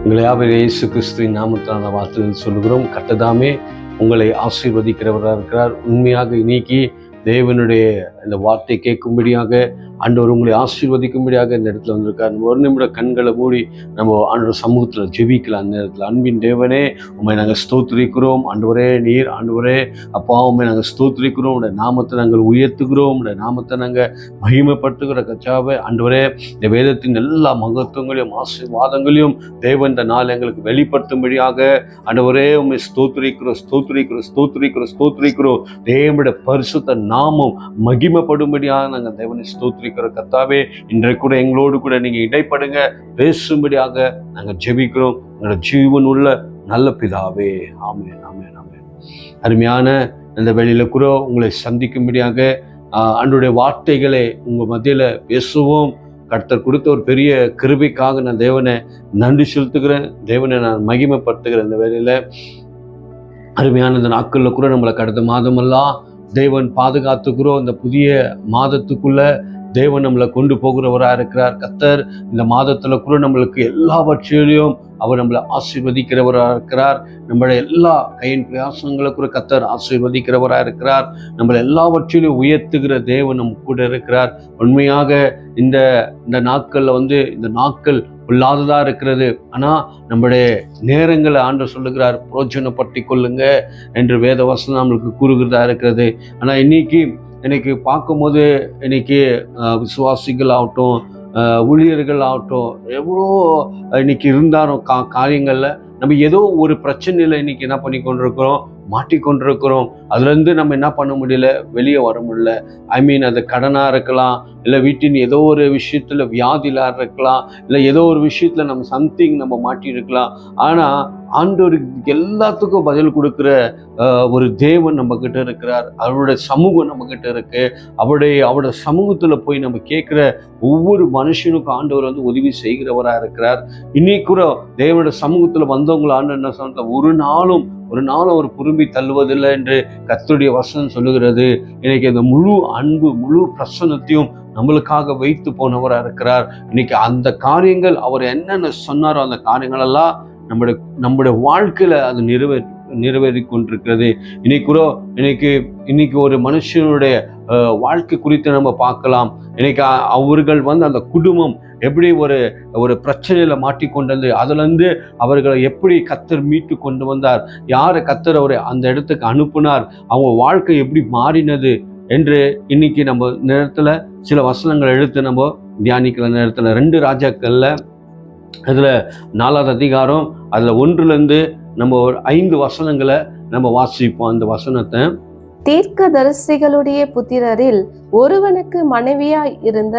உங்களை யாவரையும் இயேசு கிறிஸ்துவின் நாமத்தான வார்த்தைகள் சொல்லுகிறோம். கர்த்தர் உங்களை ஆசீர்வதிக்கிறவராக இருக்கிறார். உண்மையாக இன்னைக்கு தேவனுடைய இந்த வார்த்தை கேட்கும்படியாக ஆண்டவர் உங்களை ஆசீர்வதிக்கும்படியாக இந்த இடத்துல வந்திருக்கார். நம்ம ஒரு நிமிடம் கண்களை மூடி நம்ம ஆண்டவர் சமூகத்தில் ஜெபிக்கலாம். அந்த நேரத்தில் அன்பின் தேவனே, உண்மை நாங்கள் ஸ்தோத்திரிக்கிறோம். ஆண்டவரே, நீர் ஆண்டவரே அப்பா, உண்மை நாங்கள் ஸ்தோத்திரிக்கிறோம். உடைய நாமத்தை நாங்கள் உயர்த்துகிறோம். உடைய நாமத்தை நாங்கள் மகிமைப்படுத்துகிற கச்சாவை ஆண்டவரே, இந்த வேதத்தின் எல்லா மகத்துவங்களையும் ஆசீர்வாதங்களையும் தேவன் இந்த நாள் எங்களுக்கு வெளிப்படுத்தும்படியாக ஆண்டவரே உண்மை ஸ்தோத்திரிக்கிறோம். தேவனுடைய பரிசுத்த நாமம் மகிமைப்படும்படியாக நாங்கள் தேவனை ஸ்தோத்திரிக்கிறோம். கர்த்தாவே, இன்றைக்கு கூட எங்களோடு கூட நீங்க இடைப்படுங்க, பேசும்படியாக நாங்கள் ஜெபிக்கிறோம். எங்களோட ஜீவன் உள்ள நல்ல பிதாவே, ஆமென், ஆமென், ஆமென். அருமையான இந்த வேளையில கூட உங்களை சந்திக்கும்படியாக ஆண்டவருடைய வார்த்தைகளை உங்க மத்தியில பேசுவோம். கர்த்தர் கொடுத்த ஒரு பெரிய கிருபைக்காக நான் தேவனை நன்றி செலுத்துகிறேன். தேவனை நான் மகிமைப்படுத்துகிறேன். இந்த வேளையில அருமையான இந்த நாட்கள்ல கூட நம்மளை கடந்த மாதமெல்லாம் தேவன் பாதுகாத்துக்கிறோம். இந்த புதிய மாதத்துக்குள்ள தேவன் நம்மளை கொண்டு போகிறவராக இருக்கிறார். கர்த்தர் இந்த மாதத்துல கூட நம்மளுக்கு எல்லாவற்றிலையும் அவர் நம்மளை ஆசீர்வதிக்கிறவராக இருக்கிறார். நம்மளுடைய எல்லா கையின் பிரயாசங்களை கூட கர்த்தர் ஆசீர்வதிக்கிறவராக இருக்கிறார். நம்மளை எல்லாவற்றிலும் உயர்த்துகிற தேவன் நம்ம கூட இருக்கிறார். உண்மையாக இந்த நாட்கள்ல இந்த நாட்கள் இல்லாததா இருக்கிறது. ஆனா நம்முடைய நேரங்களை ஆண்டவர் சொல்லுகிறார், பிரயோஜனப்படுத்தி கொள்ளுங்க என்று வேத வசனம் நம்மளுக்கு கூறுகிறதா இருக்கிறது. ஆனா இன்னைக்கு பார்க்கும்போது விசுவாசிகள் ஆகட்டும், ஊழியர்கள் ஆகட்டும், எவ்வளோ இன்னைக்கு இருந்தாலும் காரியங்கள்ல நம்ம ஏதோ ஒரு பிரச்சனையில இன்னைக்கு என்ன பண்ணி கொண்டிருக்கிறோம், மாட்டிக்கொண்டிருக்கிறோம். அதுலேருந்து நம்ம என்ன பண்ண முடியல, வெளியே வர முடியல. அது கடனாக இருக்கலாம், இல்லை வீட்டின் ஏதோ ஒரு விஷயத்தில் வியாதியில இருக்கலாம், இல்லை ஏதோ ஒரு விஷயத்தில் நம்ம மாட்டி இருக்கலாம். ஆனால் ஆண்டவருக்கு எல்லாத்துக்கும் பதில் கொடுக்குற ஒரு தேவன் நம்ம கிட்ட இருக்கிறார். அவருடைய சமூகம் நம்ம கிட்ட இருக்கு. அவருடைய சமூகத்தில் போய் நம்ம கேட்குற ஒவ்வொரு மனுஷனுக்கும் ஆண்டவர் உதவி செய்கிறவராக இருக்கிறார். இன்னைக்கு கூட தேவனுடைய சமூகத்தில் வந்தவங்களை ஆண்டவர் என்ன சொன்ன, ஒரு நாளும் அவர் புரும்பி தள்ளுவதில்லை என்று கர்த்தருடைய வசனம் சொல்லுகிறது. இன்னைக்கு அந்த முழு அன்பு, முழு பிரசன்னத்தையும் நம்மளுக்காக வைத்து போனவராக இருக்கிறார். இன்னைக்கு அந்த காரியங்கள் அவர் என்னென்ன சொன்னாரோ அந்த காரியங்கள் எல்லாம் நம்முடைய வாழ்க்கையில அது நிறைவேறி கொண்டிருக்கிறது. இன்னைக்கு ஒரு மனுஷனுடைய வாழ்க்கை குறித்து நம்ம பார்க்கலாம். இன்னைக்கு அவர்கள் அந்த குடும்பம் எப்படி ஒரு பிரச்சனையில மாட்டிக்கொண்டது, அதுல இருந்து அவர்களை எப்படி கர்த்தர் மீட்டு கொண்டு வந்தார், யாரை கர்த்தர் அவரை அந்த இடத்துக்கு அனுப்புனார், அவங்க வாழ்க்கை எப்படி மாறினது என்று இன்னைக்கு நம்ம நேரத்துல சில வசனங்கள் எடுத்து நம்ம தியானிக்கிற நேரத்துல 2 ராஜாக்கள்ல அதுல 4வது அதிகாரம் அதுல 1லேருந்து நம்ம ஒரு 5 வசனங்களை நம்ம வாசிப்போம். அந்த வசனத்தை, தீர்க்கதரிசிகளுடைய புத்திரரில் ஒருவனுக்கு மனைவியாய் இருந்த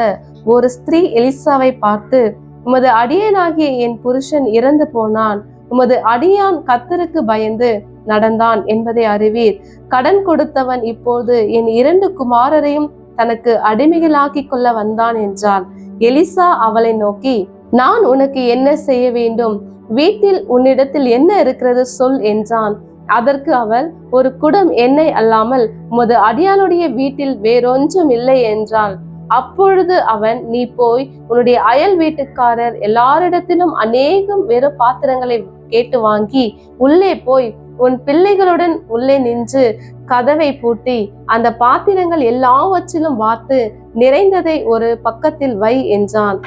ஒரு ஸ்திரீ எலிசாவை பார்த்து, உமது அடியனாகிய என் புருஷன் இறந்து போனான், உமது அடியான் கர்த்தருக்கு பயந்து நடந்தான் என்பதை அறிவீர். கடன் கொடுத்தவன் இப்போது என் 2 குமாரரையும் தனக்கு அடிமைகளாக்கி கொள்ள வந்தான் என்றாள். எலிசா அவளை நோக்கி, நான் உனக்கு என்ன செய்ய வேண்டும்? வீட்டில் உன்னிடத்தில் என்ன இருக்கிறது சொல் என்றான். அதற்கு அவள், ஒரு குடம் எண்ணெய் அல்லாமல் உமது அடியானுடைய வீட்டில் வேறொன்றும் இல்லை என்றாள். அப்பொழுது அவன், நீ போய் உன்னுடைய அயல் வீட்டுக்காரர் எல்லாரிடத்திலும் அநேகம் வேறு பாத்திரங்களை கேட்டு வாங்கி உள்ளே போய் உன் பிள்ளைகளுடன் உள்ளே நின்று கதவை பூட்டி அந்த பாத்திரங்கள் எல்லாவற்றிலும் வார்த்து நிறைந்ததை ஒரு பக்கத்தில் வை என்றான்.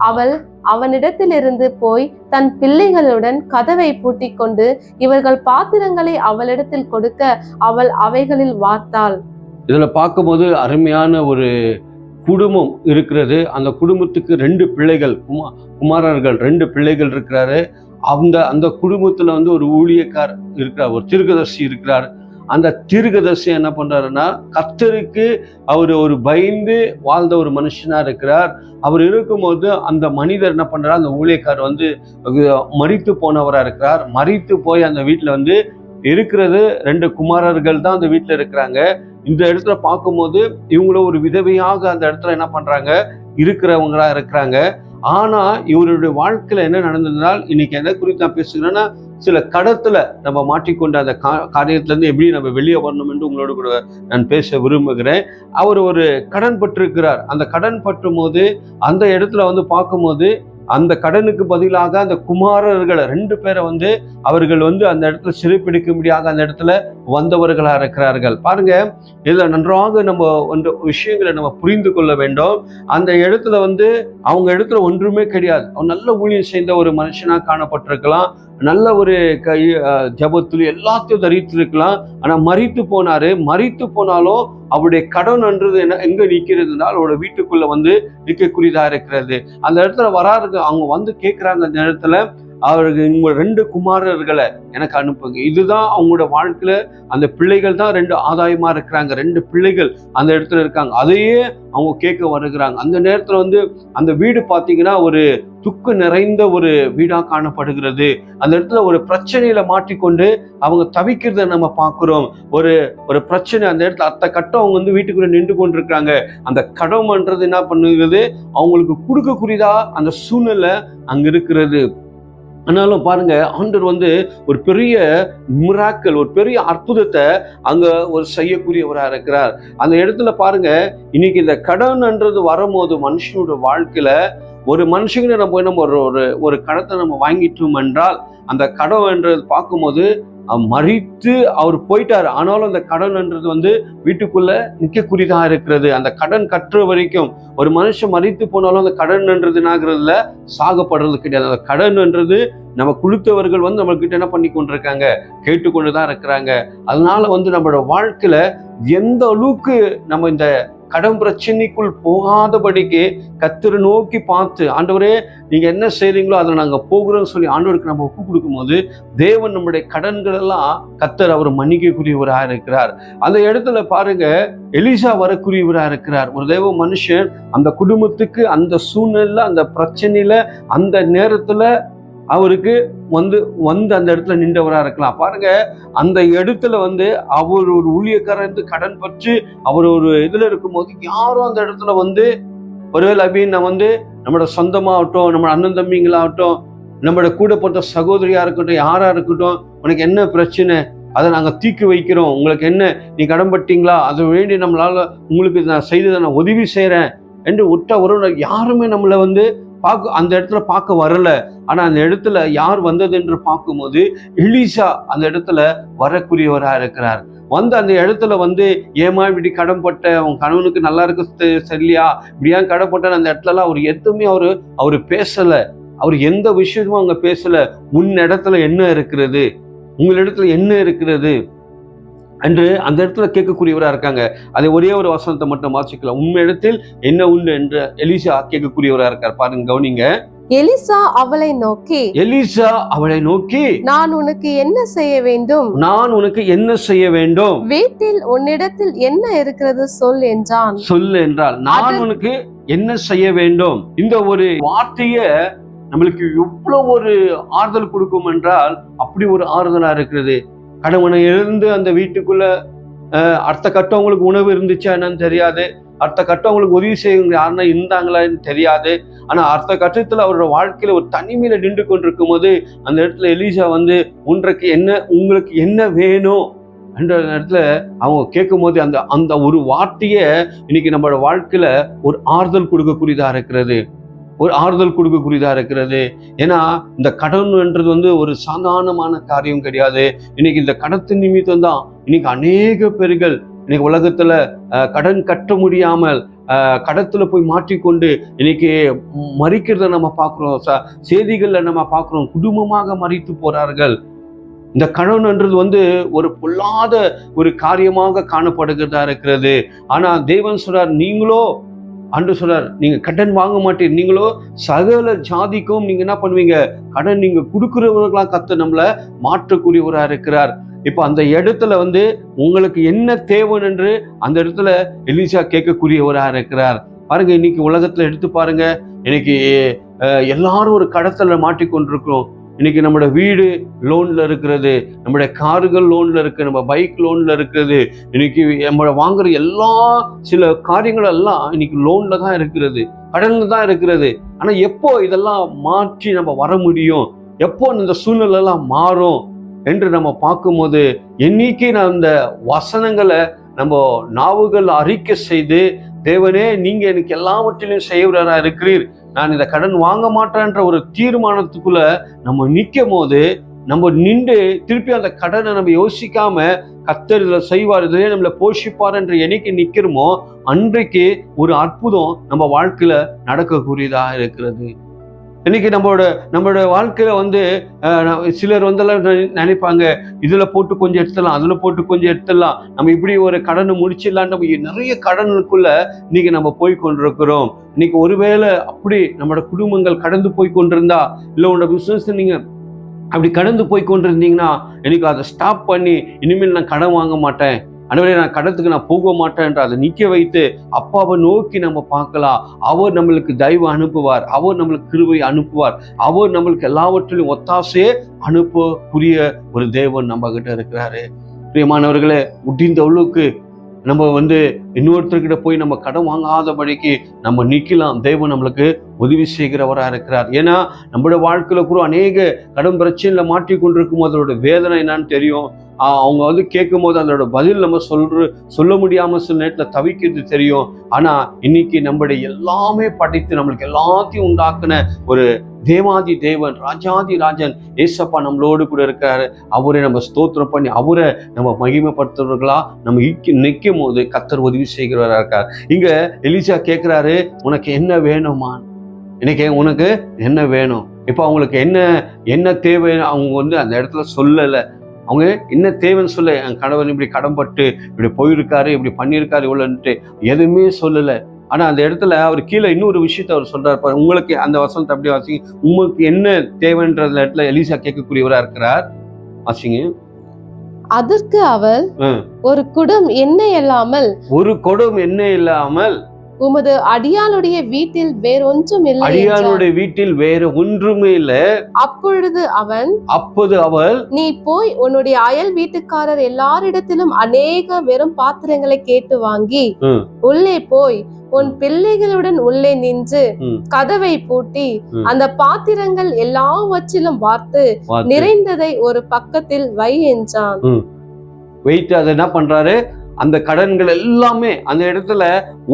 அவள் அவனிடத்திலிருந்து போய் தன் பிள்ளைகளுடன் கதவை பூட்டி கொண்டு இவர்கள் பாத்திரங்களை அவளிடத்தில் கொடுக்க அவள் அவைகளில் வார்த்தாள். இதுல பார்க்கும்போது அருமையான ஒரு குடும்பம் இருக்கிறது. அந்த குடும்பத்துக்கு 2 பிள்ளைகள், குமாரர்கள் 2 பிள்ளைகள் இருக்கிறாரு. அந்த குடும்பத்துல ஒரு ஊழியக்கார் இருக்கிறார், ஒரு தீர்க்கதரிசி இருக்கிறார். அந்த தீர்க்கதரிசி என்ன பண்றாருன்னா, கர்த்தருக்கு அவர் ஒரு பயந்து வாழ்ந்த ஒரு மனுஷனா இருக்கிறார். அவர் இருக்கும்போது அந்த மனிதர் என்ன பண்றாரு, அந்த ஊழியக்கார் மரித்து போனவரா இருக்கிறார். மரித்து போய் அந்த வீட்டுல இருக்கிறது 2 குமாரர்கள் தான் அந்த வீட்டுல இருக்கிறாங்க. இந்த இடத்துல பார்க்கும்போது இவங்கள ஒரு விதவையாக அந்த இடத்துல என்ன பண்றாங்க, இருக்கிறவங்களா இருக்கிறாங்க. ஆனா இவருடைய வாழ்க்கையில என்ன நடந்ததுனால், இன்னைக்கு எதை குறித்து நான் பேசுகிறேன்னா, சில கடத்துல நம்ம மாட்டிக்கொண்ட அந்த காரியத்துல இருந்து எப்படி நம்ம வெளியே வரணும் என்று உங்களோடு கூட நான் பேச விரும்புகிறேன். அவர் ஒரு கடன் பட்டிருக்கிறார். அந்த கடன் பற்றும் போது அந்த இடத்துல பார்க்கும்போது அந்த கடனுக்கு பதிலாக அந்த குமாரர்களை 2 பேரை வந்து அவர்கள் வந்து அந்த இடத்துல சிறைப்பிடிக்கும்படியாக அந்த இடத்துல வந்தவர்களா இருக்கிறார்கள். பாருங்க, இதுல நன்றாக நம்ம ஒன்று விஷயங்களை நம்ம புரிந்து கொள்ள வேண்டும். அந்த இடத்துல வந்து அவங்க இடத்துல ஒன்றுமே கிடையாது. அவன் நல்ல ஊழியம் செய்த ஒரு மனுஷனா காணப்பட்டிருக்கலாம், நல்ல ஒரு ஜபத்துல எல்லாத்தையும் தரித்திருக்கலாம். ஆனா மரித்து போனாரு. மரித்து போனாலும் அவருடைய கடன்ன்றது என்ன எங்க நிற்கிறதுனால் அவரோட வீட்டுக்குள்ள வந்து நிற்கக்கூடியதா இருக்கிறது. அந்த இடத்துல வராரு, அவங்க வந்து கேட்கிறாங்க அந்த இடத்துல, அவருக்கு உங்க 2 குமாரர்களை எனக்கு அனுப்புங்க. இதுதான் அவங்களோட வாழ்க்கையில அந்த பிள்ளைகள் தான் 2 ஆதாயமா இருக்கிறாங்க. 2 பிள்ளைகள் அந்த இடத்துல இருக்காங்க. அதையே அவங்க கேட்க வருகிறாங்க. அந்த நேரத்துல வந்து அந்த வீடு பார்த்தீங்கன்னா ஒரு துக்கு நிறைந்த ஒரு வீடா காணப்படுகிறது. அந்த இடத்துல ஒரு பிரச்சனையில மாட்டிக்கொண்டு அவங்க தவிக்கிறத நம்ம பார்க்கிறோம். ஒரு பிரச்சனை அந்த இடத்துல அத்த கட்டம் அவங்க வந்து வீட்டுக்குள்ள நின்று கொண்டிருக்காங்க. அந்த கடவுள்ன்றது என்ன பண்ணுகிறது, அவங்களுக்கு கொடுக்கக்கூடியதா அந்த சூழ்நிலை அங்க இருக்கிறது. ஆனாலும் பாருங்க, ஆண்டவர் வந்து ஒரு பெரிய மிராக்கிள், ஒரு பெரிய அற்புதத்தை அங்க ஒரு செய்யக்கூடியவரா இருக்கிறார். அந்த இடத்துல பாருங்க, இன்னைக்கு இந்த கடன்ன்றது வரும்போது மனுஷனோட வாழ்க்கையில ஒரு மனுஷங்க நம்ம ஒரு கடத்தை நம்ம வாங்கிட்டோம் என்றால் அந்த கடன்ன்றது பார்க்கும்போது மறித்து அவர் போயிட்டாரு. ஆனாலும் அந்த கடன்ன்றது வந்து வீட்டுக்குள்ள நிற்கக்கூடியதா இருக்கிறது. அந்த கடன் கட்டுற வரைக்கும் ஒரு மனுஷன் மறித்து போனாலும் அந்த கடன்ன்றது என்னாகிறதுல சாகப்படுறது கிடையாது. அந்த கடன்ன்றது நம்ம கொடுத்தவர்கள் வந்து நம்ம கிட்ட என்ன பண்ணி கொண்டிருக்காங்க, கேட்டுக்கொண்டுதான் இருக்கிறாங்க. அதனால வந்து நம்மளோட வாழ்க்கையில எந்த அளவுக்கு நம்ம இந்த கடன் பிரச்சனைக்குள் போகாதபடிக்கு கர்த்தரை நோக்கி பார்த்து, ஆண்டவரே நீங்க என்ன செய்றீங்களோ அதை நாங்க போகிறோம்னு சொல்லி ஆண்டவருக்கு நம்ம ஒப்பு கொடுக்கும் போது தேவன் நம்முடைய கடன்கள் எல்லாம் கர்த்தர் அவர் மன்னிக்கக்கூடியவராக இருக்கிறார். அந்த இடத்துல பாருங்க, எலிசா வரக்கூடியவராக இருக்கிறார். ஒரு தேவ மனுஷன் அந்த குடும்பத்துக்கு அந்த சூழ்நிலை, அந்த பிரச்சனையில, அந்த நேரத்துல அவருக்கு வந்து அந்த இடத்துல நின்றவராக இருக்கலாம். பாருங்க, அந்த இடத்துல வந்து அவர் ஒரு ஊழியக்காரர் கடன் பற்றி அவர் ஒரு இதுல இருக்கும்போது யாரும் அந்த இடத்துல வந்து ஒருவேளை அப்படின்னு வந்து நம்மளோட சொந்தமாகட்டும், நம்ம அண்ணன் தம்பிங்களாகட்டும், நம்மளோட கூட போட்ட சகோதரியா இருக்கட்டும், யாரா இருக்கட்டும், உனக்கு என்ன பிரச்சனை, அதை நாங்கள் தீர்க்க வைக்கிறோம், உங்களுக்கு என்ன, நீ கடன் பட்டீங்களா, அதை வேண்டி நம்மளால உங்களுக்கு நான் செய்ததை நான் உதவி செய்கிறேன் என்று விட்ட ஒரு யாருமே நம்மளை வந்து அந்த இடத்துல பார்க்க வரல. ஆனா அந்த இடத்துல யார் வந்தது என்று பார்க்கும்போது எலிசா அந்த இடத்துல வரக்கூடியவரா இருக்கிறார். வந்து அந்த இடத்துல வந்து ஏமா இப்படி கடன் பட்ட, உன் கணவனுக்கு நல்லா இருக்கு சரியா, இப்படியா கடன் பட்ட, அந்த இடத்துல அவர் எதுவுமே அவரு பேசல. அவர் எந்த விஷயமும் அங்க பேசல. உன் இடத்துல என்ன இருக்கிறது, உங்களிடத்துல என்ன இருக்கிறது என்று அந்த இடத்துல கேட்கக்கூடியவராக இருக்காங்க. அதை ஒரே ஒரு வசனத்தை மட்டும் வாசிக்கலாம். உண்மை இடத்தில் என்ன உண்டு என்று எலிசா கேட்கக்கூடியவராக இருக்கார். பாருங்க, கவனிங்க. எலிசா அவளை நோக்கி நான் உனக்கு என்ன செய்ய வேண்டும், நான் உனக்கு என்ன செய்ய வேண்டும், வீட்டில் உன்னிடத்தில் என்ன இருக்கிறது சொல் என்றான். சொல் என்றால் நான் உனக்கு என்ன செய்ய வேண்டும். இந்த ஒரு வார்த்தைய நம்மளுக்கு எவ்வளவு ஒரு ஆறுதல் கொடுக்கும் என்றால் அப்படி ஒரு ஆறுதலா இருக்கிறது. கணவனை இருந்து அந்த வீட்டுக்குள்ள அடுத்த கட்டம் உங்களுக்கு உணவு இருந்துச்சா என்னன்னு தெரியாது, அடுத்த கட்டம் உங்களுக்கு உதவி செய்ய யாருன்னா இருந்தாங்களான்னு தெரியாது. ஆனா அடுத்த கட்டத்துல அவரோட வாழ்க்கையில ஒரு தனிமையில நின்று கொண்டிருக்கும் போது அந்த இடத்துல எலிசா வந்து உங்களுக்கு என்ன வேணும் என்ற இடத்துல அவங்க கேட்கும் போது அந்த ஒரு வார்த்தைய இன்னைக்கு நம்மளோட வாழ்க்கையில ஒரு ஆறுதல் கொடுக்கக்கூடியதா இருக்கிறது, ஒரு ஆறுதல் கொடுக்கக்கூடியதா இருக்கிறது. ஏன்னா இந்த கடன்ன்றது வந்து ஒரு சாதாரணமான காரியம் கிடையாது. இன்னைக்கு இந்த கடத்தின் நிமித்தம் தான் இன்னைக்கு அநேக பேர்கள் இன்னைக்கு உலகத்துல கடன் கட்ட முடியாமல் கடத்துல போய் மாற்றிக்கொண்டு இன்னைக்கு மறிக்கிறத நம்ம பார்க்கிறோம், செய்திகள்ல நம்ம பார்க்கிறோம். குடும்பமாக மறித்து போறார்கள். இந்த கடன்ன்றது வந்து ஒரு பொல்லாத ஒரு காரியமாக காணப்படுகிறதா இருக்கிறது. ஆனா தேவன் சொல்றார், நீங்களோ அன்று சொல்றார், நீங்க கடன் வாங்க மாட்டீங்க, நீங்களோ சகல ஜாதிக்கும் நீங்க என்ன பண்ணுவீங்க, கடன் நீங்க கொடுக்கிறவர்களா கர்த்தர் நம்மள மாற்றக்கூடியவரா இருக்கிறார். இப்ப அந்த இடத்துல வந்து உங்களுக்கு என்ன தேவை என்று அந்த இடத்துல எலிசா கேட்கக்கூடியவரா இருக்கிறார். பாருங்க, இன்னைக்கு உலகத்துல எடுத்து பாருங்க, இன்னைக்கு எல்லாரும் ஒரு கடத்துல மாட்டிக்கொண்டிருக்கிறோம். இன்னைக்கு நம்மளோட வீடு லோன்ல இருக்கிறது, நம்மளுடைய கார்கள் லோன்ல இருக்கு, நம்ம பைக் லோன்ல இருக்கிறது, இன்னைக்கு நம்ம வாங்குற எல்லா சில காரியங்கள் எல்லாம் இன்னைக்கு லோன்ல தான் இருக்கிறது, கடன்ல தான் இருக்கிறது. ஆனா எப்போ இதெல்லாம் மாற்றி நம்ம வர முடியும், எப்போ இந்த சூழ்நிலை எல்லாம் மாறும் என்று நம்ம பார்க்கும்போது என்னைக்கு நான் இந்த வசனங்களை நம்ம நாவுகள் அறிக்கை செய்து, தேவனே நீங்க எனக்கு எல்லாவற்றிலும் செய்வரா இருக்கிறீர், நான் இந்த கடன் வாங்க மாட்டேன்ற ஒரு தீர்மானத்துக்குள்ள நம்ம நிற்கும் போது, நம்ம நின்று திருப்பி அந்த கடனை நம்ம யோசிக்காம கர்த்தர் இதில் செய்வார், இதிலே நம்மளை போஷிப்பார் என்று என்னைக்கு நிற்கிறோமோ அன்றைக்கு ஒரு அற்புதம் நம்ம வாழ்க்கையில நடக்கக்கூடியதா இருக்கிறது. இன்னைக்கு நம்மளோட வாழ்க்கையில சிலர் நினைப்பாங்க, இதுல போட்டு கொஞ்சம் எடுத்துடலாம், அதுல போட்டு கொஞ்சம் எடுத்துடலாம், நம்ம இப்படி ஒரு கடனை முடிச்சிடலாம். நம்ம நிறைய கடனுக்குள்ள இன்னைக்கு நம்ம போய் கொண்டிருக்கிறோம். இன்னைக்கு ஒருவேளை அப்படி நம்மளோட குடும்பங்கள் கடந்து போய் கொண்டிருந்தா, இல்லை உங்களோட பிசினஸ் நீங்க அப்படி கடந்து போய் கொண்டிருந்தீங்கன்னா, எனக்கு அதை ஸ்டாப் பண்ணி இனிமேல் நான் கடன் வாங்க மாட்டேன், ஆண்டவரே நான் கடத்துக்கு நான் போக மாட்டேன்ற அதை நிற்க வைத்து அப்பாவை நோக்கி நம்ம பார்க்கலாம். அவர் நம்மளுக்கு தயவு அனுப்புவார், அவர் நம்மளுக்கு கிருபை அனுப்புவார், அவர் நம்மளுக்கு எல்லாவற்றிலும் ஒத்தாசையே அனுப்பக்கூடிய ஒரு தேவன் நம்ம கிட்ட இருக்கிறாரு. பிரியமானவர்களே, முடிந்த அளவுக்கு நம்ம இன்னொருத்தர்கிட்ட போய் நம்ம கடன் வாங்காதபடிக்கு நம்ம நிற்கலாம். தேவன் நம்மளுக்கு உதவி செய்கிறவராக இருக்கிறார். ஏன்னா நம்மளோட வாழ்க்கையில கூட அநேக கடன் பிரச்சனையில மாட்டி கொண்டிருக்கும் போது அதோட வேதனை என்னன்னு தெரியும். அவங்க கேட்கும் போது அதோட பதில் நம்ம சொல்ல முடியாம சில நேரத்தில் தவிக்கிறது தெரியும். ஆனா இன்னைக்கு நம்மளுடைய எல்லாமே படைத்து நம்மளுக்கு எல்லாத்தையும் உண்டாக்குன ஒரு தேவாதி தேவன், ராஜாதி ராஜன் ஏசப்பா நம்மளோடு கூட இருக்காரு. அவரை நம்ம ஸ்தோத்திரம் பண்ணி அவரை நம்ம மகிமைப்படுத்துறவர்களா நம்ம நிற்கும் போது கர்த்தர் உதவி செய்கிறவராக இருக்கார். இங்க எலிசா கேட்கிறாரு, உனக்கு என்ன வேணுமா? உனக்கு என்ன வேணும்? இப்போ அவங்களுக்கு என்ன தேவை அவங்க அந்த இடத்துல சொல்லலை. அவங்க என்ன தேவைன்னு சொல்ல, என் கணவன் இப்படி கடன்பட்டு இப்படி போயிருக்காரு, இப்படி பண்ணியிருக்காரு இவ்வளோன்ட்டு எதுவுமே சொல்லலை. ஆனால் அந்த இடத்துல அவர் கீழே இன்னொரு விஷயத்த அவர் சொல்றாரு. உங்களுக்கு அந்த வசனத்தை அப்படியே வாசிங்க. உங்களுக்கு என்ன தேவைன்ற இடத்துல எலிசா கேட்கக்கூடியவராக இருக்கிறார். வாசிங்க. அதற்கு அவள், ஒரு குடம் எண்ணெய் இல்லாமல் உமது அடியாளுடைய வீட்டில் வேறொன்றும் இல்லை. அடியாளுடைய வீட்டில் வேற ஒன்றுமே இல்லை. அப்பொழுது அவள், நீ போய் உன்னுடைய அயல் வீட்டுக்காரர் எல்லாரிடத்திலும் அநேக வெறும் பாத்திரங்களை கேட்டு வாங்கி உள்ளே போய் உன் பிள்ளைகளுடன் உள்ளே நின்று கதவை பூட்டி அந்த பாத்திரங்கள் எல்லாவற்றிலும் வார்த்து நிறைந்ததை ஒரு பக்கத்தில் வை என்றான். வைத்து அதை என்ன பண்றாரு, அந்த கடன்கள் எல்லாமே அந்த இடத்துல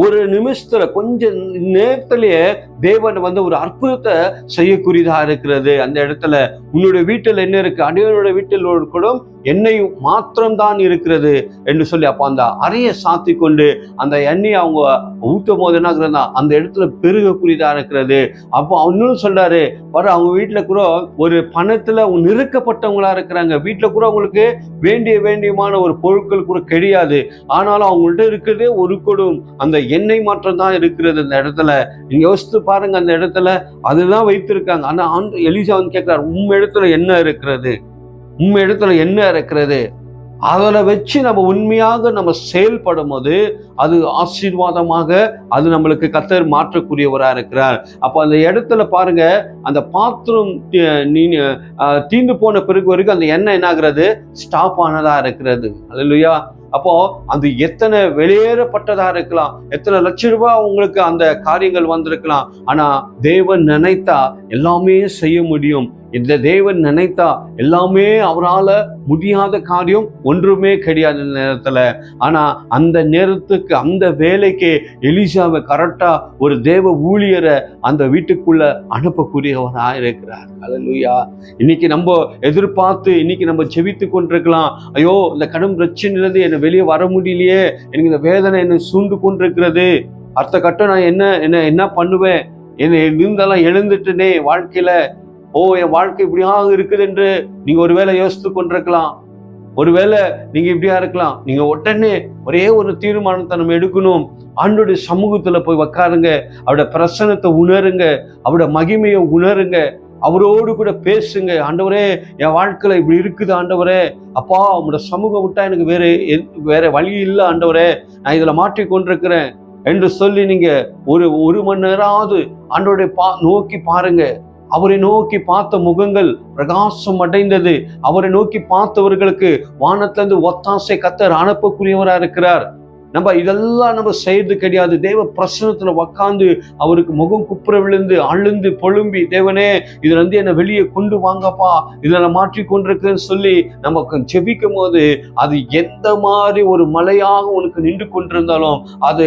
ஒரு நிமிஷத்துல கொஞ்ச நேரத்திலேயே தேவன் ஒரு அற்புதத்தை செய்யக்கூடியதா இருக்கிறது. அந்த இடத்துல உன்னுடைய வீட்டில் என்ன இருக்கு? அடியவனுடைய வீட்டில் ஒரு குடம் எண்ணெய் மாத்திரம்தான் இருக்கிறது என்று சொல்லி அப்ப அந்த அறையை சாத்தி கொண்டு அந்த எண்ணெயை அவங்க ஊற்றும் போது என்ன ஆகுறதுனா அந்த இடத்துல பெருகக்கூடியதா இருக்கிறது. அப்போ இன்னும் சொல்றாரு, அவங்க வீட்டுல கூட ஒரு பணத்துல நெருக்கப்பட்டவங்களா இருக்கிறாங்க. வீட்டுல கூட அவங்களுக்கு வேண்டியமான ஒரு பொருட்கள் கூட கிடையாது. ஆனாலும் அவங்கள்ட்ட இருக்கிறதே ஒரு குடம் அந்த எண்ணெய் மாற்றம் தான் இருக்கிறது. அந்த இடத்துல நீங்க யோசித்து பாருங்க, அந்த இடத்துல அதுதான் வைத்திருக்காங்க. ஆனா எலிசா கேட்கிறார், இடத்துல என்ன இருக்கிறது? இடத்துல என்ன இருக்கிறது? அதில் வச்சு நம்ம உண்மையாக நம்ம செயல்படும் போது அது ஆசீர்வாதமாக அது நம்மளுக்கு கர்த்தர் மாற்றக்கூடியவராக இருக்கிறார். அப்போ அந்த இடத்துல பாருங்க, அந்த பாத்திரம் தீந்து போன பிறகு வரைக்கும் அந்த எண்ணெய் என்ன ஆகுறது? ஸ்டாப் ஆனதா இருக்கிறது. அல்லேலூயா. அப்போ அது எத்தனை வெளியேறப்பட்டதா இருக்கலாம், எத்தனை லட்சம் ரூபாய் உங்களுக்கு அந்த காரியங்கள் வந்திருக்கலாம். ஆனா தேவன் நினைத்தா எல்லாமே செய்ய முடியும். இந்த தேவன் நினைத்தா எல்லாமே அவரால் முடியாத காரியம் ஒன்றுமே கிடையாது இந்த நேரத்துல. ஆனா அந்த நேரத்துக்கு அந்த வேலைக்கு எலிசாவை கரெக்டா ஒரு தேவ ஊழியரை அந்த வீட்டுக்குள்ள அனுப்பக்கூடியவராக இருக்கிறார். அல்லேலூயா. இன்னைக்கு நம்ம எதிர்பார்த்து இன்னைக்கு நம்ம ஜெபித்து கொண்டிருக்கலாம், ஐயோ இந்த கடும் பிரச்சனையிலிருந்து என்னை வெளியே வர முடியலையே, எனக்கு இந்த வேதனை என்னை சூண்டு கொண்டிருக்கிறது, அடுத்த கட்டம் நான் என்ன பண்ணுவேன், என்னை இருந்தாலும் எழுந்துட்டுனே வாழ்க்கையில, என் வாழ்க்கை இப்படியாக இருக்குது என்று நீங்க ஒருவேளை யோசித்து கொண்டிருக்கலாம். ஒருவேளை நீங்க இப்படியா இருக்கலாம். நீங்க உடனே ஒரே ஒரு தீர்மானத்தை நம்ம எடுக்கணும். ஆண்டவருடைய சமூகத்துல போய் உட்காருங்க, அவருடைய பிரசன்னத்தை உணருங்க, அவருடைய மகிமையை உணருங்க, அவரோடு கூட பேசுங்க. ஆண்டவரே என் வாழ்க்கையில இப்படி இருக்குது ஆண்டவரே, அப்பா உங்களோட சமூகம் விட்டா எனக்கு வேற வழி இல்லை ஆண்டவரே, நான் இதுல மாற்றி கொண்டிருக்கிறேன் என்று சொல்லி நீங்க ஒரு மணி நேரமாவது ஆண்டவருடைய நோக்கி பாருங்க. அவரை நோக்கி பார்த்த முகங்கள் பிரகாசம் அடைந்தது. அவரை நோக்கி பார்த்தவர்களுக்கு வானத்திலிருந்து ஒத்தாசை கர்த்தர் அனுப்பக்கூடியவராக இருக்கிறார். நம்ம இதெல்லாம் நம்ம செய்யறது கிடையாது. தேவ பிரசனத்துல உக்காந்து அவருக்கு முகம் குப்புற விழுந்து அழுந்து பொழும்பி, தேவனே இதுல இருந்து என்னை வெளியே கொண்டு வாங்கப்பா, இதுல நான் மாற்றி கொண்டிருக்கேன்னு சொல்லி நமக்கு ஜெபிக்கும் போது அது எந்த மாதிரி ஒரு மலையாக உனக்கு நின்று கொண்டிருந்தாலும் அது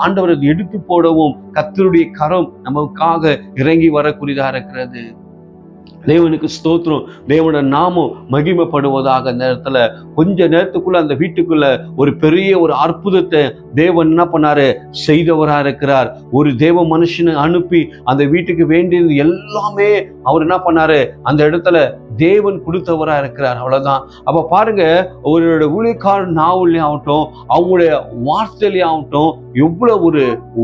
ஆண்டவர் எடுத்து போடவும் கர்த்தருடைய கரம் நமக்காக இறங்கி வரக்கூடியதா இருக்கிறது. தேவனுக்கு ஸ்தோத்திரம். தேவனோட நாமம் மகிமைப்படுவதாக. அந்த நேரத்துல கொஞ்ச நேரத்துக்குள்ள அந்த வீட்டுக்குள்ள ஒரு பெரிய ஒரு அற்புதத்தை தேவன் என்ன பண்ணாரு, செய்தவரா இருக்கிறார். ஒரு தேவ மனுஷனை அனுப்பி அந்த வீட்டுக்கு வேண்டியது எல்லாமே அவர் என்ன பண்ணாரு, அந்த இடத்துல தேவன் கொடுத்தவரா இருக்கிறார். அவ்வளவுதான். அப்ப பாருங்க, அவரோட ஊழியக்காரன் நாவலே ஆகட்டும், அவங்களுடைய வார்த்தையிலே ஆகட்டும், எவ்வளவு ஒரு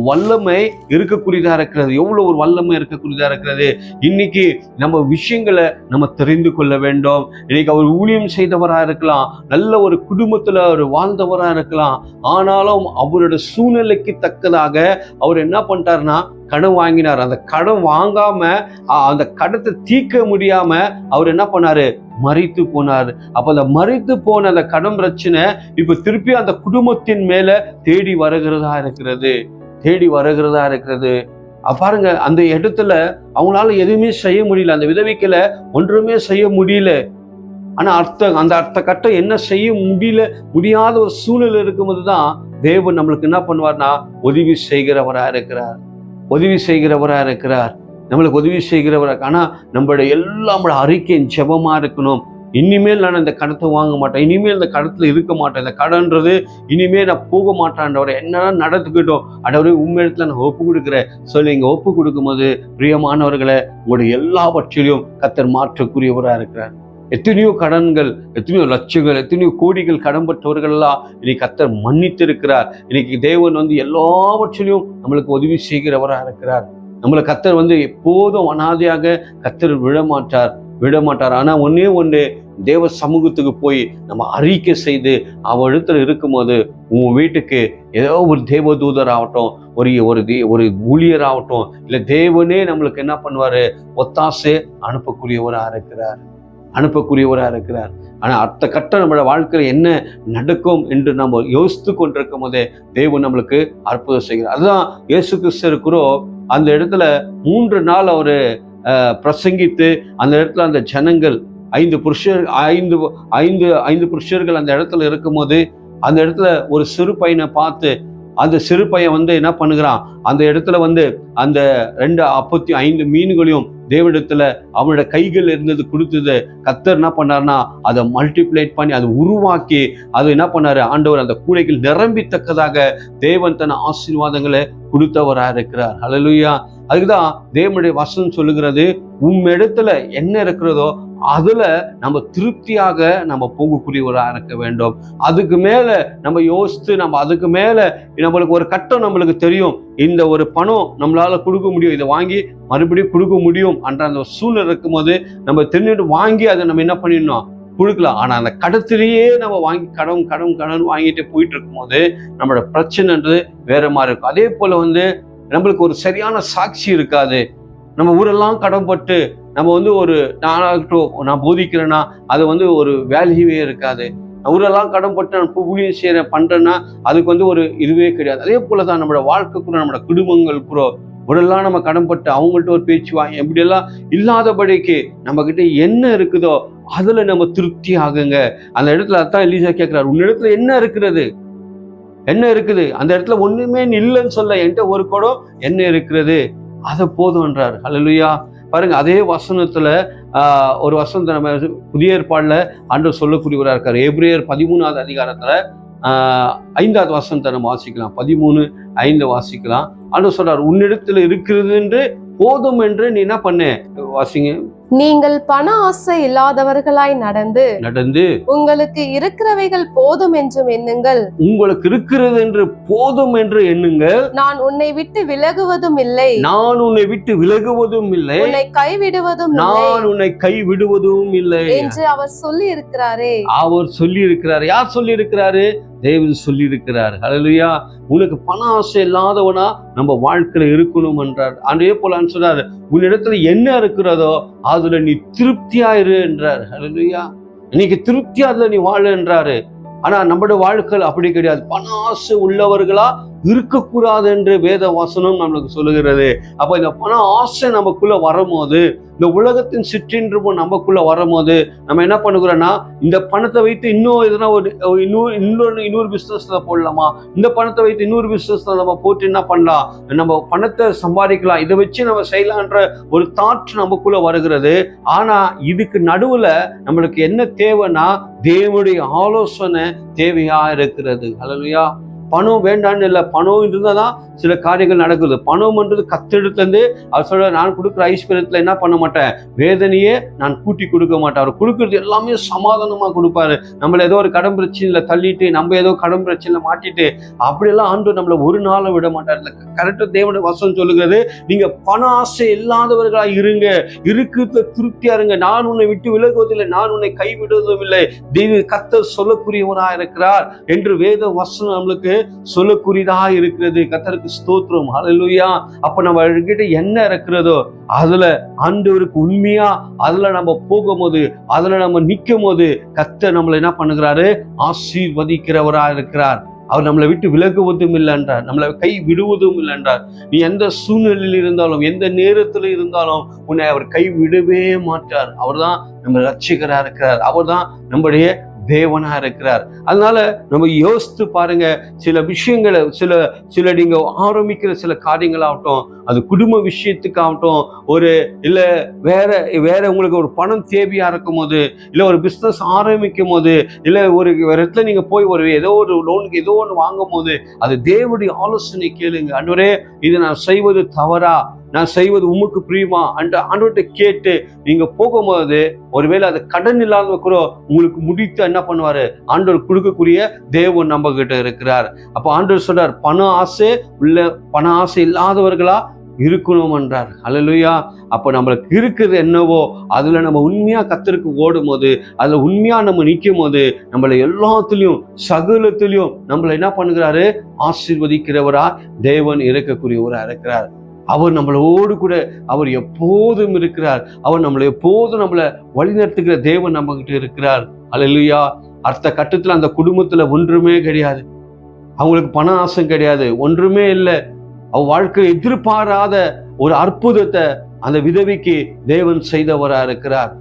வல்லமை இருக்கக்கூடியதா இருக்கிறது, எவ்வளவு ஒரு வல்லமை இருக்கக்கூடியதா இருக்கிறது. இன்னைக்கு நம்ம விஷயங்களை நம்ம தெரிந்து கொள்ள வேண்டும். இன்னைக்கு அவர் ஊழியம் செய்தவரா இருக்கலாம், நல்ல ஒரு குடும்பத்துல அவர் வாழ்ந்தவரா இருக்கலாம். ஆனாலும் அவரோட சூழ்நிலைக்கு தக்கதாக அவர் என்ன பண்ணிட்டாருன்னா கடன் வாங்கினார். அந்த கடன் வாங்காம அந்த கடத்தை தீர்க்க முடியாம அவர் என்ன பண்ணாரு, மரித்து போனார். அப்ப அந்த மரித்து போன அந்த கடன் பிரச்சனை இப்ப திருப்பி அந்த குடும்பத்தின் மேல தேடி வருகிறதா இருக்கிறது, தேடி வருகிறதா இருக்கிறது. பாருங்க, அந்த இடத்துல அவங்களால எதுவுமே செய்ய முடியல, அந்த விதவைக்கல ஒன்றுமே செய்ய முடியல. ஆனா அந்த அடுத்த கட்டம் என்ன செய்ய முடியாத ஒரு சூழ்நிலை இருக்கும்போது தான் தேவன் நம்மளுக்கு என்ன பண்ணுவார்னா உதவி செய்கிறவரா இருக்கிறார், உதவி செய்கிறவரா இருக்கிறார், நம்மளுக்கு உதவி செய்கிறவரா. ஆனா நம்மளுடைய நம்மளோட அறிக்கையின் ஜெபமா இருக்கணும். இனிமேல் நான் இந்த கடத்தை வாங்க மாட்டேன், இனிமேல் இந்த கடத்துல இருக்க மாட்டேன், இந்த கடன்றது இனிமேல் நான் போக மாட்டேன்றவரை என்னன்னா நடத்துக்கிட்டோம் அடவரை உண்மையிடத்துல நான் ஒப்பு கொடுக்குறேன் சொல்லி இங்க ஒப்பு கொடுக்கும் போது பிரியமானவர்களை உங்களுடைய எல்லாவற்றிலையும் கர்த்தர் மாற்றக்கூடியவரா இருக்கிறார். எத்தனையோ கடன்கள், எத்தனையோ லட்சங்கள், எத்தனையோ கோடிகள் கடன் பட்டவர்கள் எல்லாம் இன்னைக்கு கர்த்தர் மன்னித்து இருக்கிறார். இன்னைக்கு தேவன் எல்லாவற்றிலையும் நம்மளுக்கு உதவி செய்கிறவரா இருக்கிறார். நம்மளை கர்த்தர் எப்போதும் அனாதையாக கர்த்தர் விடமாட்டார். ஆனா ஒண்ணு தேவ சமூகத்துக்கு போய் நம்ம அறிக்கை செய்து அவ இடத்துல இருக்கும்போது உன் வீட்டுக்கு ஏதோ ஒரு தேவதூதர் ஆகட்டும், ஒரு ஊழியர் ஆகட்டும், இல்ல தேவனே நம்மளுக்கு என்ன பண்ணுவாரு, ஒத்தாசை அனுப்பக்கூடியவரா இருக்கிறார். ஆனா அடுத்த கட்டம் நம்மளோட வாழ்க்கையில என்ன நடக்கும் என்று நம்ம யோசித்து கொண்டிருக்கும் போதே தேவன் நம்மளுக்கு அற்புதம் செய்கிறார். அதுதான் இயேசு கிறிஸ்து இருக்கிறோ அந்த இடத்துல 3 நாள் அவரு பிரசங்கித்து அந்த இடத்துல அந்த ஜனங்கள் 5 புருஷர்கள் அந்த இடத்துல இருக்கும்போது அந்த இடத்துல ஒரு சிறு பையனை பார்த்து அந்த சிறு பையன் என்ன பண்ணுகிறான், அந்த இடத்துல அந்த 2 அப்பத்தையும் 5 மீன்களையும் தேவனிடத்துல அவனோட கைகள் இருந்தது கொடுத்தது கர்த்தர் என்ன பண்ணார்னா அதை மல்டிப்ளேட் பண்ணி அதை உருவாக்கி அது என்ன பண்ணாரு, ஆண்டவர் அந்த கூடைகள் நிரம்பித்தக்கதாக தேவன் தன் ஆசீர்வாதங்களை கொடுத்தவரா இருக்கிறார். ஹல்லேலூயா. அதுக்குதான் தேவனுடைய வசனம் சொல்லுகிறது, உம்மிடத்துல என்ன இருக்கிறதோ அதுல நம்ம திருப்தியாக நம்ம போகக்கூடியவரா இருக்க வேண்டும். அதுக்கு மேல நம்ம யோசித்து அதுக்கு மேல நம்மளுக்கு ஒரு கட்டம் நம்மளுக்கு தெரியும், இந்த ஒரு பணம் நம்மளால கொடுக்க முடியும், இதை வாங்கி மறுபடியும் கொடுக்க முடியும் என்ற அந்த சூழ்நிலை இருக்கும்போது நம்ம தெரிஞ்சுட்டு வாங்கி அதை நம்ம என்ன பண்ணிடணும், கொடுக்கலாம். ஆனா அந்த கடத்திலேயே நம்ம வாங்கி கடன் வாங்கிட்டு போயிட்டு இருக்கும்போது நம்மளோட பிரச்சனைன்றது வேற மாதிரி இருக்கும். அதே போல நம்மளுக்கு ஒரு சரியான சாட்சி இருக்காது. நம்ம ஊரெல்லாம் கடன்பட்டு நம்ம ஒரு நான் போதிக்கிறேன்னா அது ஒரு வேல்யூவே இருக்காது. ஊரெல்லாம் கடன்பட்டு நான் ஊழியம் செய்யறேன் பண்றேன்னா அதுக்கு ஒரு இதுவே கிடையாது. அதே போலதான் நம்மளோட வாழ்க்கை கூட, நம்மளோட குடும்பங்கள் கூட ஊரெல்லாம் நம்ம கடன்பட்டு அவங்கள்ட்ட ஒரு பேச்சு வாங்கி எப்படியெல்லாம் இல்லாதபடிக்கு நம்ம கிட்ட என்ன இருக்குதோ அதுல நம்ம திருப்தி ஆகுங்க. அந்த இடத்துல அதான் எலிசா கேட்கிறார், உன்னிடத்துல என்ன இருக்குது, அந்த இடத்துல ஒண்ணுமே இல்லைன்னு சொல்ல, என்கிட்ட ஒரு குடம் என்ன இருக்கிறது அதை போதும்ன்றார். ஹல்லேலூயா. பாருங்க, அதே வசனத்துல ஒரு வசனத்தை நம்ம புதிய ஏற்பாடுல ஆண்டவர் சொல்லக்கூடியவரா இருக்காரு. எபிரேயர் 13வது அதிகாரத்துல 5வது வசனத்தை நம்ம வாசிக்கலாம். 13:5 வாசிக்கலாம். ஆண்டவர் சொல்றார், உன்னிடத்துல இருக்கிறது என்று போதும் என்று நீ என்ன பண்ண, வாசிங்க. நீங்கள் பண ஆசை இல்லாதவர்களாய் நடந்து உங்களுக்கு இருக்கிறவைகள் போதும் என்றும் எண்ணுங்கள். உங்களுக்கு இருக்கிறது என்று போதும் என்று எண்ணுங்கள். நான் உன்னை விட்டு விலகுவதும் இல்லை, உன்னை கைவிடுவதும் இல்லை என்று அவர் சொல்லி இருக்கிறாரே. யார் சொல்லி இருக்கிறாரு? தேவன் சொல்லி இருக்கிறார். ஹல்லேலூயா. உனக்கு பண ஆசை இல்லாதவனா நம்ம வாழ்க்கையில இருக்கணும் என்றார். அதே போல சொல்றாரு, உன்னிடத்துல என்ன இருக்கிறதோ அதுல நீ திருப்தியாயிரு என்றார். ஹல்லேலூயா. இன்னைக்கு திருப்தியா அதுல நீ வாழ என்றாரு. ஆனா நம்முடைய வாழ்க்கை அப்படி கிடையாது. பண ஆசை உள்ளவர்களா இருக்கக்கூடாது என்று வேத வசனம் நம்மளுக்கு சொல்லுகிறது. அப்ப இந்த பண ஆசை நமக்குள்ள வரும்போது, இந்த உலகத்தின் சிற்றின்பம் நமக்குள்ள வரும்போது நம்ம என்ன பண்ணுகிறோம்னா, இந்த பணத்தை வைத்து இன்னும் எதனா ஒரு இன்னொரு பிசினஸ்ல போடலாமா, இந்த பணத்தை வைத்து இன்னொரு பிசினஸ்ல நம்ம போட்டு என்ன பண்ணலாம், நம்ம பணத்தை சம்பாதிக்கலாம், இதை வச்சு நம்ம செய்யலான்ற ஒரு தாட் நமக்குள்ள வருகிறது. ஆனா இதுக்கு நடுவுல நம்மளுக்கு என்ன தேவைன்னா, தேவனுடைய ஆலோசனை தேவையா இருக்கிறது. அல்லேலூயா. பணம் வேண்டான்னு இல்லை, பணம் இருந்தாதான் சில காரியங்கள் நடக்குது. பணம்ன்றது கத்தெடுத்துலேருந்து அவர் சொல்ற, நான் கொடுக்குற ஐஸ்வர்யத்தில் என்ன பண்ண மாட்டேன், வேதனையே நான் கூட்டி கொடுக்க மாட்டேன். அவர் கொடுக்குறது எல்லாமே சமாதானமாக கொடுப்பாரு. நம்மளை ஏதோ ஒரு கடன் பிரச்சனையில் தள்ளிட்டு, நம்ம ஏதோ கடன் பிரச்சனையில் மாட்டிட்டு அப்படியெல்லாம் ஆண்டவர் நம்மளை ஒரு நாளும் விட மாட்டார். கரெக்டாக தேவனுடைய வசனம் சொல்லுகிறது, நீங்க பண ஆசை இல்லாதவர்களா இருங்க, இருக்கிறத திருப்தியா இருங்க, நான் உன்னை விட்டு விலகுவதில்லை, நான் உன்னை கைவிடுவதும் இல்லை, தெய்வ கர்த்தர் சொல்லக்கூடியவராக இருக்கிறார் என்று வேத வசனம் நம்மளுக்கு சொல்லக்கூடியதா இருக்கிறது. கர்த்தருக்கு ஸ்தோத்திரம். ஹல்லேலூயா. அப்ப நம்ம கிட்ட என்ன இருக்கிறதோ அதுல ஆண்டவருக்கு உண்மையா அதுல நம்ம போகும்போது, அதுல நம்ம நிற்கும் போது கர்த்தர் நம்மளை என்ன பண்ணுகிறாரு, ஆசீர்வதிக்கிறவரா இருக்கிறார். அவர் நம்மளை விட்டு விலகுவதும் இல்லை என்றார், நம்மளை கை விடுவதும் இல்லை என்றார். நீ எந்த சூழ்நிலையில் இருந்தாலும், எந்த நேரத்தில் இருந்தாலும் உன்னை அவர் கை விடவே மாட்டார். அவர் தான் நம்ம ரட்சிகரா இருக்கிறார், அவர் தான் நம்முடைய தேவனா இருக்கிறார். அதனால நம்ம யோசித்து பாருங்க, சில விஷயங்களை சில நீங்க ஆரம்பிக்கிற சில காரியங்களாகட்டும், அது குடும்ப விஷயத்துக்காகட்டும், ஒரு இல்ல வேற உங்களுக்கு ஒரு பணம் தேவையா இருக்கும் போது, இல்ல ஒரு பிசினஸ் ஆரம்பிக்கும் போது, இல்ல ஒரு இடத்துல நீங்க போய் ஏதோ ஒரு லோனுக்கு ஏதோ ஒன்று வாங்கும் போது, அது தேவனுடைய ஆலோசனை கேளுங்க. ஆண்டவரே, இது நான் செய்வது தவறா, நான் செய்வது உமக்கு பிரியமா அந்த ஆண்டவர்கிட்ட கேட்டு நீங்க போகும்போது, ஒருவேளை அது கடன் இல்லாத கூட உங்களுக்கு முடித்து என்ன பண்ணுவாரு, ஆண்டவர் கொடுக்கக்கூடிய தேவன் நம்ம கிட்ட இருக்கிறார். அப்ப ஆண்டவர் சொல்றார், பண ஆசை இல்லாதவர்களா இருக்கணும் என்றார். அல்லேலூயா. அப்ப நம்மளுக்கு இருக்கிறது என்னவோ அதுல நம்ம உண்மையா கர்த்தருக்கு ஓடும் போது, அதுல உண்மையா நம்ம நிற்கும் போது, நம்மளை எல்லாத்துலயும் சகலத்திலையும் நம்மளை என்ன பண்ணுகிறாரு, ஆசீர்வதிக்கிறவரா தேவன் இருக்கக்கூடியவரா இருக்கிறார். அவர் நம்மளோடு கூட அவர் எப்போதும் இருக்கிறார். அவர் நம்மளை எப்போதும் நம்மளை வழிநடத்துகிற தேவன் நம்ம கிட்ட இருக்கிறார். அல்லேலூயா. அடுத்த கட்டத்துல அந்த குடும்பத்துல ஒன்றுமே கிடையாது, அவங்களுக்கு பண ஆசை கிடையாது, ஒன்றுமே இல்லை. அவ வாழ்க்கை எதிர்பாராத ஒரு அற்புதத்தை அந்த விதவிக்கு தேவன் செய்தவரா இருக்கிறார்.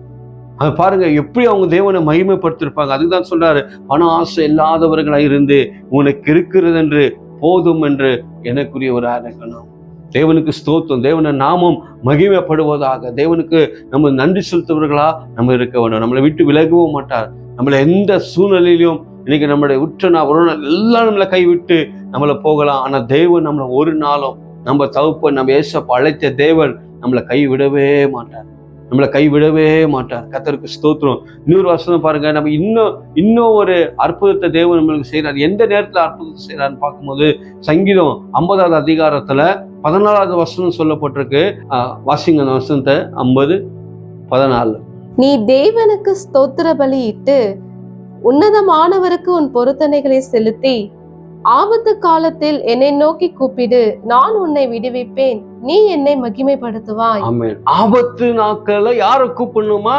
அது பாருங்க எப்படி அவங்க தேவனை மகிமைப்படுத்திருப்பாங்க. அதுதான் சொல்றாரு, பண ஆசை இல்லாதவர்களா இருந்து உனக்கு இருக்கிறது என்று போதும் என்று எனக்குரியவரா இருக்கணும். தேவனுக்கு ஸ்தோத்திரம். தேவன நாமம் மகிமைப்படுவதாக. தேவனுக்கு நம்ம நன்றி செலுத்துவர்களா நம்ம இருக்க வேண்டும். நம்மளை விட்டு விலகவும் மாட்டார். நம்மளை எந்த சூழ்நிலையிலும் இன்னைக்கு நம்மளுடைய உற்றனா ஒரு நாள் எல்லாம் நம்மளை கைவிட்டு நம்மளை போகலாம். ஆனா தேவன் நம்மளை ஒரு நாளும், நம்ம தகப்பன் நம்ம ஏசப்பா அழைத்த தேவன் நம்மளை கைவிடவே மாட்டார், நம்மளை கைவிடவே மாட்டார். கர்த்தருக்கு ஸ்தோத்திரம். இன்னொரு வசனம் பாருங்க, நம்ம இன்னும் ஒரு அற்புதத்தை தேவன் நம்மளுக்கு செய்யறார். எந்த நேரத்துல அற்புதத்தை செய்யறாருன்னு பார்க்கும்போது, சங்கீதம் 50வது அதிகாரத்துல 14வது வசனம் சொல்லப்பட்டிருக்கு. வாசிங்க அந்த வசனத்தை. 50:14. நீ தேவனுக்கு ஸ்தோத்திர பலியிட்டு உன்னதமானவருக்கு உன் பொருத்தனைகளை செலுத்தி ஆபத்து காலத்தில் என்னை நோக்கி கூப்பிடு, நான் உன்னை விடுவிப்பேன், நீ என்னை மகிமைப்படுத்துவாய். ஆமென். ஆபத்து நாட்கள்ல யாரை கூப்பிடணுமா?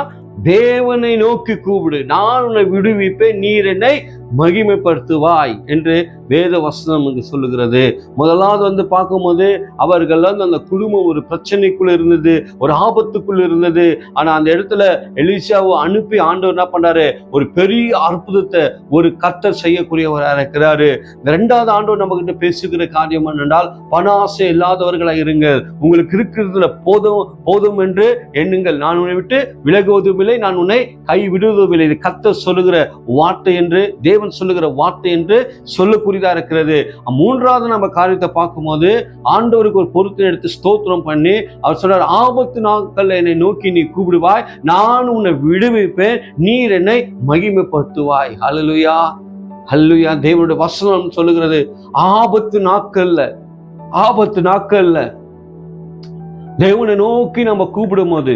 தேவனை நோக்கி கூப்பிடு, நான் உன்னை விடுவிப்பேன், நீர் என்னை மகிமைப்படுத்துவாய் என்று வேத வசனம் என்று சொல்லுகிறது. முதலாவது பார்க்கும்போது அவர்கள் அந்த குடும்பம் ஒரு பிரச்சனைக்குள்ள இருந்தது, ஒரு ஆபத்துக்குள்ள இருந்தது. ஆனா அந்த இடத்துல எலிசாவை அனுப்பி ஆண்டவர் என்ன பண்றாரு, ஒரு பெரிய அற்புதத்தை ஒரு கர்த்தர் செய்யக்கூடியவராக இருக்கிறாரு. இரண்டாவது ஆண்டவர் நம்ம கிட்ட பேசுகிற காரியம் என்னென்றால், பண ஆசை இல்லாதவர்களா இருங்கள், உங்களுக்கு இருக்கிறதுல போதும் என்று எண்ணுங்கள், நான் உன்னை விட்டு விலகுவதும் இல்லை, நான் உன்னை கை விடுவதும் இல்லை. இது கர்த்தர் சொல்லுகிற வார்த்தை என்று, தேவன் சொல்லுகிற வார்த்தை என்று சொல்லக்கூடியதா இருக்கிறது. மூன்றாவது நம்ம காரியத்தை பார்க்கும்போது, ஆண்டவருக்கு ஒரு பொருத்தனை எடுத்து ஸ்தோத்திரம் பண்ணி அவர் சொல்றார், ஆபத்து நாட்கள் என்னை நோக்கி நீ கூப்பிடுவாய், நான் உன்னை விடுவிப்பேன், நீர் என்னை மகிமைப்படுத்துவாய். ஹல்லேலூயா, ஹல்லேலூயா. தேவனுடைய வசனம் சொல்லுகிறது, ஆபத்து நாட்கள்ல தேவனை நோக்கி நம்ம கூப்பிடும் போது,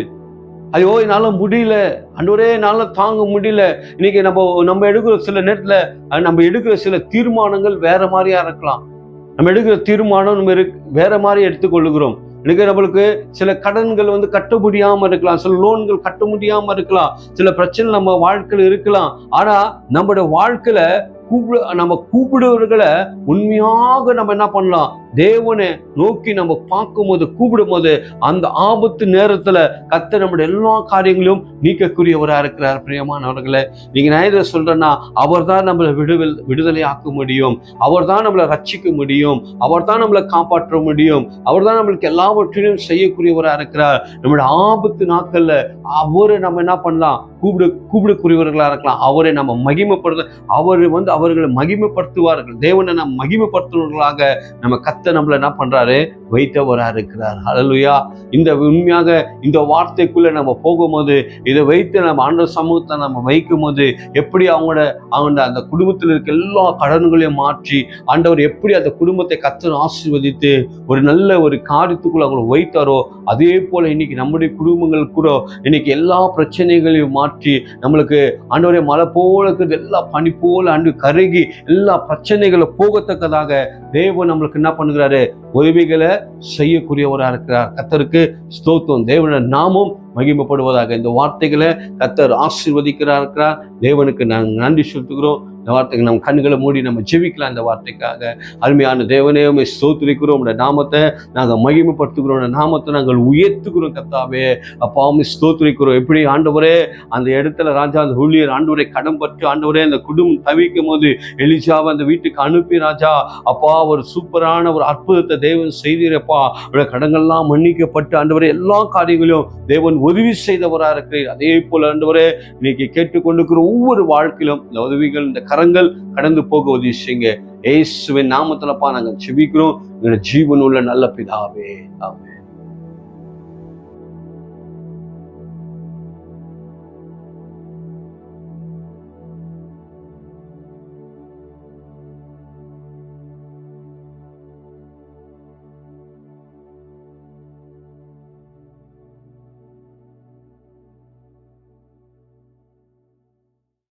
ஐயோ என்னால முடியல ஆண்டவரே, என்னால தாங்க முடியல. இன்னைக்கு நம்ம எடுக்கிற சில நேரத்துல நம்ம எடுக்கிற சில தீர்மானங்கள் வேற மாதிரியா இருக்கலாம். நம்ம எடுக்கிற தீர்மானம் நம்ம வேற மாதிரி எடுத்துக்கொள்ளுகிறோம். இன்னைக்கு நம்மளுக்கு சில கடன்கள் கட்ட முடியாம இருக்கலாம், சில லோன்கள் கட்ட முடியாம இருக்கலாம், சில பிரச்சனை நம்ம வாழ்க்கையில இருக்கலாம். ஆனா நம்மளோட வாழ்க்கையில நம்ம கூப்பிடுவர்களை உண்மையாக நம்ம என்ன பண்ணலாம், தேவனை நோக்கி நம்ம பார்க்கும்போது கூப்பிடும் போது அந்த ஆபத்து நேரத்துல கர்த்தர் நம்முடைய எல்லா காரியங்களும் நீக்கக்கூடியவரா இருக்கிறார். பிரியமானவர்களே, நீங்க நான் இதை சொல்றேன்னா, அவர் தான் நம்மளை விடுதலை ஆக்க முடியும், அவர் தான் நம்மளை ரட்சிக்க முடியும், அவர் தான் நம்மளை காப்பாற்ற முடியும், அவர் தான் நம்மளுக்கு எல்லாவற்றையும் செய்யக்கூடியவரா இருக்கிறார். நம்மளுடைய ஆபத்து நாட்கள்ல அவரை நம்ம என்ன பண்ணலாம், கூப்பிடக்கூடியவர்களா இருக்கலாம். அவரை நம்ம மகிமைப்படுத்த, அவர்களை மகிமைப்படுத்துவார்கள். தேவனை நம்ம மகிமைப்படுத்துவர்களாக நம்ம கர்த்தர் நம்மள என்ன பண்றாரு, வைத்தவரா இருக்கிறார். ஹல்லேலூயா. இந்த உண்மையாக இந்த வார்த்தைக்குள்ள நம்ம போகும்போது, இதை வைத்து நம்ம ஆண்டவர் சமூகத்தை நம்ம வைக்கும் போது, எப்படி அவங்க அந்த குடும்பத்தில் இருக்க எல்லா கடன்களையும் மாற்றி ஆண்டவர் எப்படி அந்த குடும்பத்தை கர்த்தர் ஆசீர்வதித்து ஒரு நல்ல ஒரு காரியத்துக்குள்ள அவங்களை வைத்தாரோ, அதே போல இன்னைக்கு நம்முடைய குடும்பங்கள் கூட இன்னைக்கு எல்லா பிரச்சனைகளையும் மாற்றி நம்மளுக்கு ஆண்டவரே மழை போல இருக்கிறது எல்லா பனி போல அன்று கருகி எல்லா பிரச்சனைகளை போகத்தக்கதாக தேவன் நம்மளுக்கு என்ன பண்ணுகிறாரு, உதவிகளை செய்யக்கூடியவராக இருக்கிறார். கர்த்தருக்கு ஸ்தோத்திரம். தேவனுடைய நாமம் மகிமைப்படுவதாக. இந்த வார்த்தைகளை கர்த்தர் ஆசீர்வதிக்கிறார். தேவனுக்கு நாங்கள் நன்றி செலுத்துகிறோம். இந்த வார்த்தைக்கு நம்ம கண்களை மூடி நம்ம ஜெபிக்கலாம். இந்த வார்த்தைக்காக அருமையான தேவனே உம்மை ஸ்தோத்திரிக்கிறோம். உடைய நாமத்தை நாங்கள் மகிமைப்படுத்துகிறோம், உடைய நாமத்தை நாங்கள் உயர்த்துகிறோம். கர்த்தாவே அப்பா உம்மை ஸ்தோத்திரிக்கிறோம். எப்படி ஆண்டவரே அந்த இடத்துல ராஜா அந்த ஊழியர் ஆண்டவரை கடன் பற்றி ஆண்டவரே அந்த குடும்பம் தவிக்கும் போது எலிசாவை அந்த வீட்டுக்கு அனுப்பி ராஜா அப்பா ஒரு சூப்பரான ஒரு அற்புதத்தை தேவன் செய்தீரப்பா. அவருடைய கடங்கள்லாம் மன்னிக்கப்பட்டு ஆண்டவரே எல்லா காரியங்களையும் தேவன் உதவி செய்தவராக இருக்கிறீர். அதே போல ஆண்டவரே இன்னைக்கு கேட்டுக்கொண்டிருக்கிற ஒவ்வொரு வாழ்க்கையிலும் இந்த உதவிகள், இந்த கரங்கள் கடந்து போக உதவி செய்யுங்க. இயேசுவின் நாமத்திலப்பா நாங்கள் ஜெபிக்கிறோம். எங்களுடைய ஜீவனுள்ள நல்ல பிதாவே, ஆமென்.